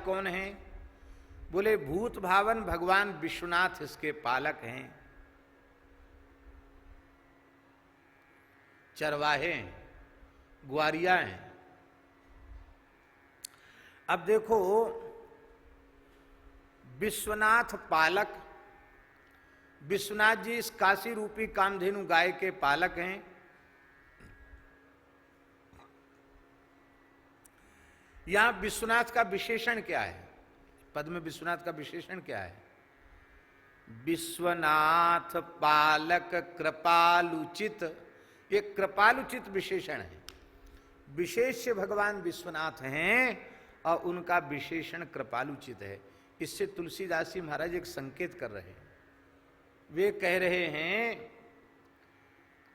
कौन हैं? बोले भूत भावन भगवान विश्वनाथ इसके पालक हैं, चरवाहे हैं, ग्वारिया हैं। अब देखो, विश्वनाथ पालक, विश्वनाथ जी इस काशी रूपी कामधेनु गाय के पालक हैं। यहां विश्वनाथ का विशेषण क्या है? पद में विश्वनाथ का विशेषण क्या है? विश्वनाथ पालक कृपालुचित, ये कृपालुचित विशेषण है। विशेष्य भगवान विश्वनाथ हैं और उनका विशेषण कृपालुचित है। इससे तुलसीदास जी महाराज एक संकेत कर रहे हैं। वे कह रहे हैं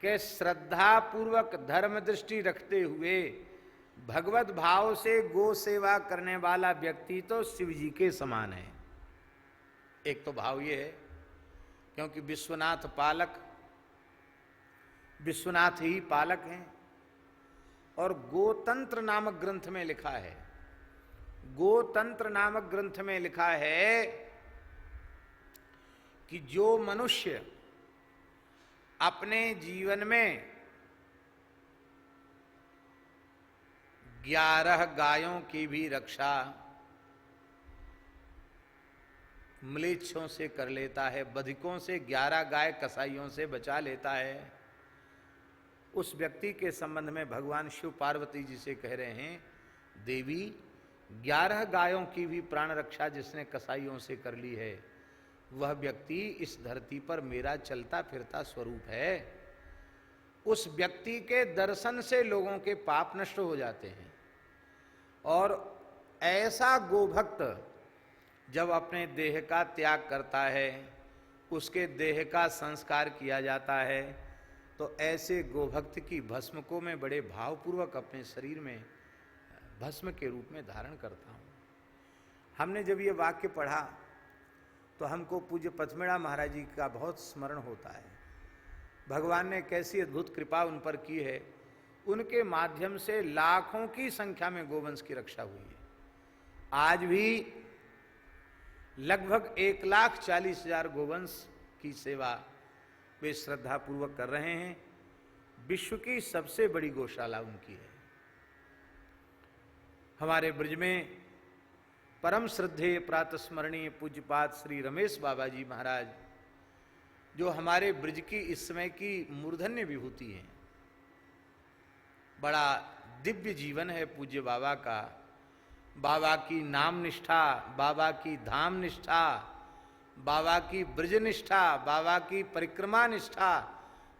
कि श्रद्धा पूर्वक धर्म दृष्टि रखते हुए भगवत भाव से गो सेवा करने वाला व्यक्ति तो शिव जी के समान है। एक तो भाव ये है, क्योंकि विश्वनाथ पालक, विश्वनाथ ही पालक हैं। और गोतंत्र नामक ग्रंथ में लिखा है, गोतंत्र नामक ग्रंथ में लिखा है कि जो मनुष्य अपने जीवन में 11 गायों की भी रक्षा म्लेच्छों से कर लेता है, बधिकों से 11 गाय कसाईयों से बचा लेता है, उस व्यक्ति के संबंध में भगवान शिव पार्वती जी से कह रहे हैं, देवी 11 गायों की भी प्राण रक्षा जिसने कसाईयों से कर ली है, वह व्यक्ति इस धरती पर मेरा चलता फिरता स्वरूप है। उस व्यक्ति के दर्शन से लोगों के पाप नष्ट हो जाते हैं। और ऐसा गोभक्त जब अपने देह का त्याग करता है, उसके देह का संस्कार किया जाता है, तो ऐसे गोभक्त की भस्म को मैं बड़े भावपूर्वक अपने शरीर में भस्म के रूप में धारण करता हूँ। हमने जब ये वाक्य पढ़ा तो हमको पूज्य पथमेड़ा महाराज जी का बहुत स्मरण होता है। भगवान ने कैसी अद्भुत कृपा उन पर की है, उनके माध्यम से लाखों की संख्या में गोवंश की रक्षा हुई है। आज भी लगभग 1,40,000 गोवंश की सेवा वे श्रद्धा पूर्वक कर रहे हैं। विश्व की सबसे बड़ी गौशाला उनकी है। हमारे ब्रज में परम श्रद्धेय प्रातस्मरणीय पूज्यपाद श्री रमेश बाबा जी महाराज, जो हमारे ब्रज की इस समय की मूर्धन्य विभूति हैं, बड़ा दिव्य जीवन है पूज्य बाबा का। बाबा की नाम निष्ठा, बाबा की धाम निष्ठा, बाबा की ब्रज निष्ठा, बाबा की परिक्रमा निष्ठा,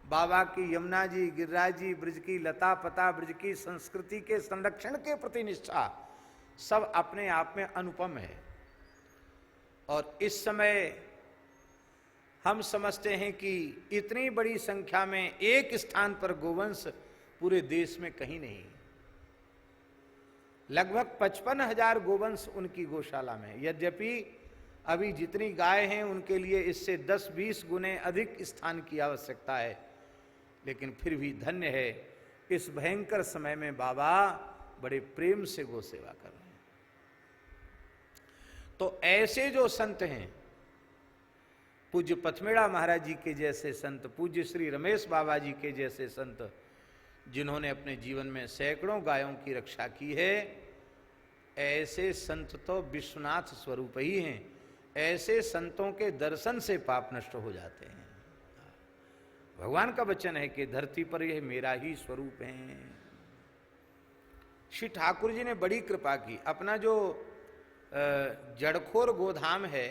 बाबा की यमुना जी, गिरिराज जी, ब्रज की लता पता, ब्रज की संस्कृति के संरक्षण के प्रति निष्ठा, सब अपने आप में अनुपम है। और इस समय हम समझते हैं कि इतनी बड़ी संख्या में एक स्थान पर गोवंश पूरे देश में कहीं नहीं। लगभग 55,000 गोवंश उनकी गौशाला में। यद्यपि अभी जितनी गाय हैं उनके लिए इससे 10-20 गुने अधिक स्थान की आवश्यकता है, लेकिन फिर भी धन्य है, इस भयंकर समय में बाबा बड़े प्रेम से गौ सेवा कर रहे हैं। तो ऐसे जो संत हैं, पूज्य पथमेड़ा महाराज जी के जैसे संत, पूज्य श्री रमेश बाबा जी के जैसे संत, जिन्होंने अपने जीवन में सैकड़ों गायों की रक्षा की है, ऐसे संत तो विश्वनाथ स्वरूप ही हैं। ऐसे संतों के दर्शन से पाप नष्ट हो जाते हैं। भगवान का वचन है कि धरती पर यह मेरा ही स्वरूप है। श्री ठाकुर जी ने बड़ी कृपा की। अपना जो जड़खोर गोधाम है,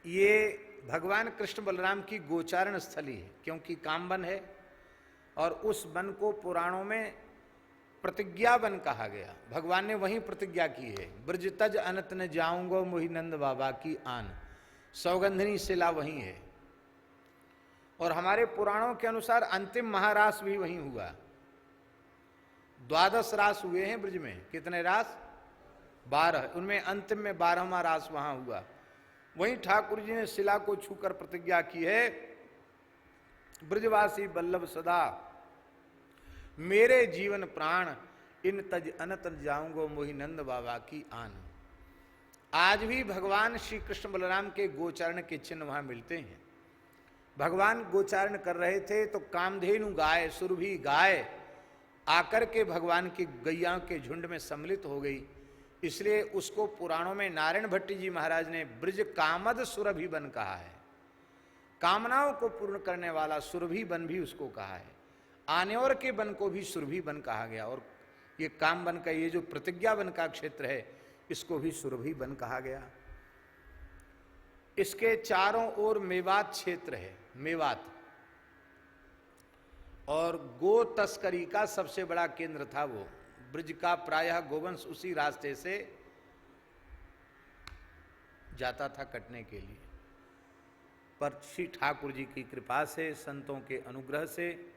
ये भगवान कृष्ण बलराम की गोचारण स्थली है, क्योंकि कामवन है और उस वन को पुराणों में प्रतिज्ञा वन कहा गया। भगवान ने वहीं प्रतिज्ञा की है, ब्रज तज अनत न जाऊंगो मोहि नंद बाबा की आन, सौगंधनी शिला वहीं है। और हमारे पुराणों के अनुसार अंतिम महारास भी वहीं हुआ। 12 रास हुए हैं ब्रज में। कितने रास? 12। उनमें अंतिम में 12वां रास वहां हुआ। वहीं ठाकुर जी ने शिला को छूकर प्रतिज्ञा की है, ब्रजवासी बल्लभ सदा मेरे जीवन प्राण इन तज अनत जाऊंगो मोहि नंद बाबा की आन। आज भी भगवान श्री कृष्ण बलराम के गोचारण के चिन्ह वहां मिलते हैं। भगवान गोचारण कर रहे थे तो कामधेनु गाय, सुरभि गाय आकर के भगवान की गैया के झुंड में सम्मिलित हो गई। इसलिए उसको पुराणों में नारायण भट्टी जी महाराज ने ब्रज कामद सुरभि बन कहा है। कामनाओं को पूर्ण करने वाला सुरभि बन भी उसको कहा है। आनेवर के वन को भी सुरभि वन कहा गया। और ये काम वन का, ये जो प्रतिज्ञा वन का क्षेत्र है, इसको भी सुरभि वन कहा गया। इसके चारों ओर मेवात क्षेत्र है, मेवात, और गो तस्करी का सबसे बड़ा केंद्र था वो। ब्रज का प्रायः गोवंश उसी रास्ते से जाता था कटने के लिए। पर श्री ठाकुर जी की कृपा से, संतों के अनुग्रह से,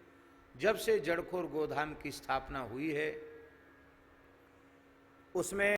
जब से जड़खोर गोधाम की स्थापना हुई है, उसमें